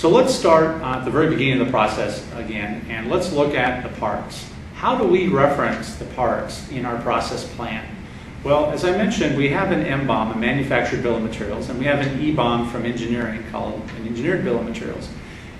So let's start at the very beginning of the process again, and let's look at the parts. How do we reference the parts in our process plan? Well, as I mentioned, we have an MBOM, a manufactured bill of materials, and we have an EBOM from engineering called an engineered bill of materials.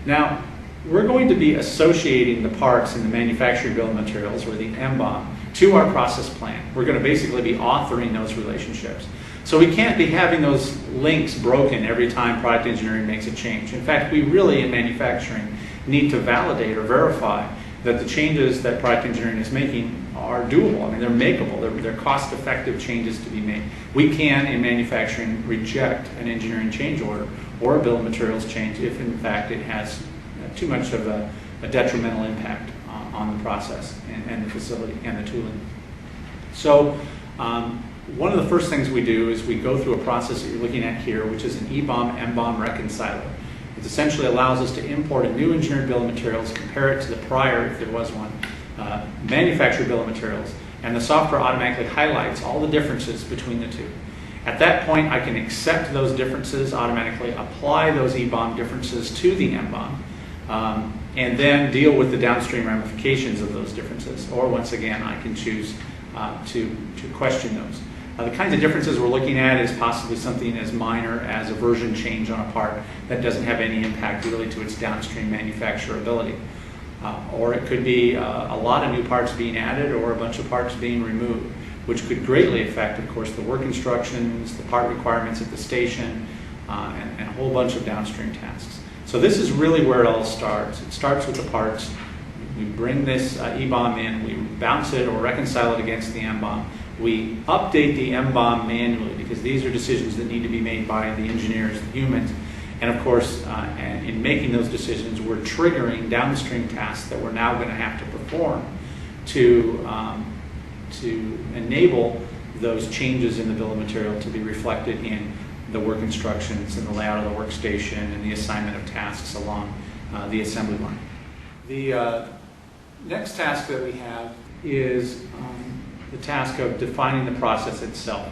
Now, we're going to be associating the parts in the manufactured bill of materials, or the MBOM, to our process plan. We're going to basically be authoring those relationships. So we can't be having those links broken every time product engineering makes a change. In fact, we really, in manufacturing, need to validate or verify that the changes that product engineering is making are doable. I mean, they're makeable. They're cost-effective changes to be made. We can, in manufacturing, reject an engineering change order or a bill of materials change if, in fact, it has too much of a detrimental impact on the process and the facility and the tooling. So one of the first things we do is we go through a process that you're looking at here, which is an EBOM-MBOM reconciler. It essentially allows us to import a new engineered bill of materials, compare it to the prior, if there was one, manufactured bill of materials, and the software automatically highlights all the differences between the two. At that point, I can accept those differences automatically, apply those EBOM differences to the MBOM, and then deal with the downstream ramifications of those differences. Or once again, I can choose to question those. The kinds of differences we're looking at is possibly something as minor as a version change on a part that doesn't have any impact really to its downstream manufacturability. Or it could be a lot of new parts being added or a bunch of parts being removed, which could greatly affect, of course, the work instructions, the part requirements at the station, and a whole bunch of downstream tasks. So this is really where it all starts. It starts with the parts. We bring this EBOM in, we bounce it or reconcile it against the MBOM. We update the MBOM manually because these are decisions that need to be made by the engineers, the humans. And of course, in making those decisions, we're triggering downstream tasks that we're now going to have to perform to enable those changes in the bill of material to be reflected in the work instructions and the layout of the workstation and the assignment of tasks along the assembly line. The next task that we have is the task of defining the process itself.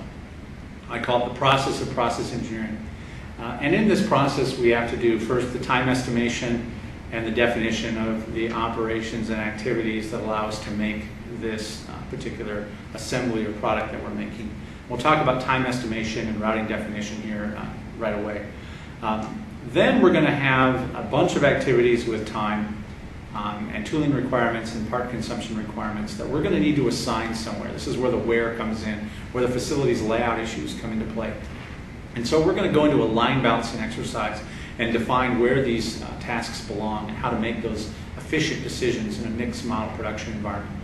I call it the process of process engineering. And in this process, we have to do first the time estimation and the definition of the operations and activities that allow us to make this particular assembly or product that we're making. We'll talk about time estimation and routing definition here right away. Then we're going to have a bunch of activities with time and tooling requirements and part consumption requirements that we're going to need to assign somewhere. This is where the where comes in, where the facility's layout issues come into play. And so we're going to go into a line balancing exercise and define where these tasks belong and how to make those efficient decisions in a mixed model production environment.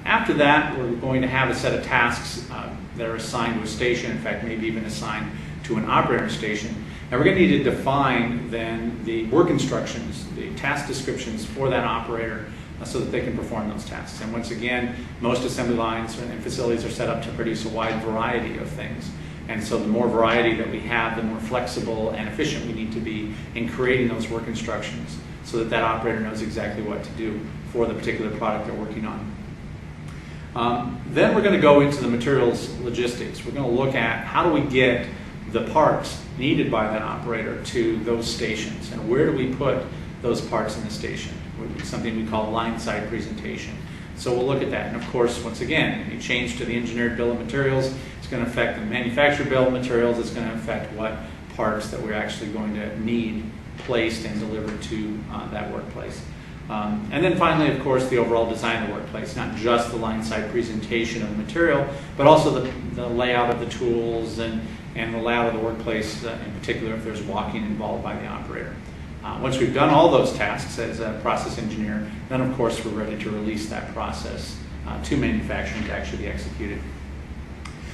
After that, we're going to have a set of tasks that are assigned to a station, in fact, maybe even assigned to an operator station. And we're going to need to define then the work instructions, the task descriptions for that operator so that they can perform those tasks. And once again, most assembly lines and facilities are set up to produce a wide variety of things. And so the more variety that we have, the more flexible and efficient we need to be in creating those work instructions so that that operator knows exactly what to do for the particular product they're working on. Then we're going to go into the materials logistics. We're going to look at how do we get the parts needed by that operator to those stations, and where do we put those parts in the station? Something we call line side presentation. So we'll look at that. And of course, once again, any change to the engineered bill of materials, it's going to affect the manufactured bill of materials. It's going to affect what parts that we're actually going to need placed and delivered to that workplace. And then finally, of course, the overall design of the workplace, not just the line side presentation of the material, but also the layout of the tools and the layout of the workplace, in particular if there's walking involved by the operator. Once we've done all those tasks as a process engineer, then of course we're ready to release that process to manufacturing to actually be executed.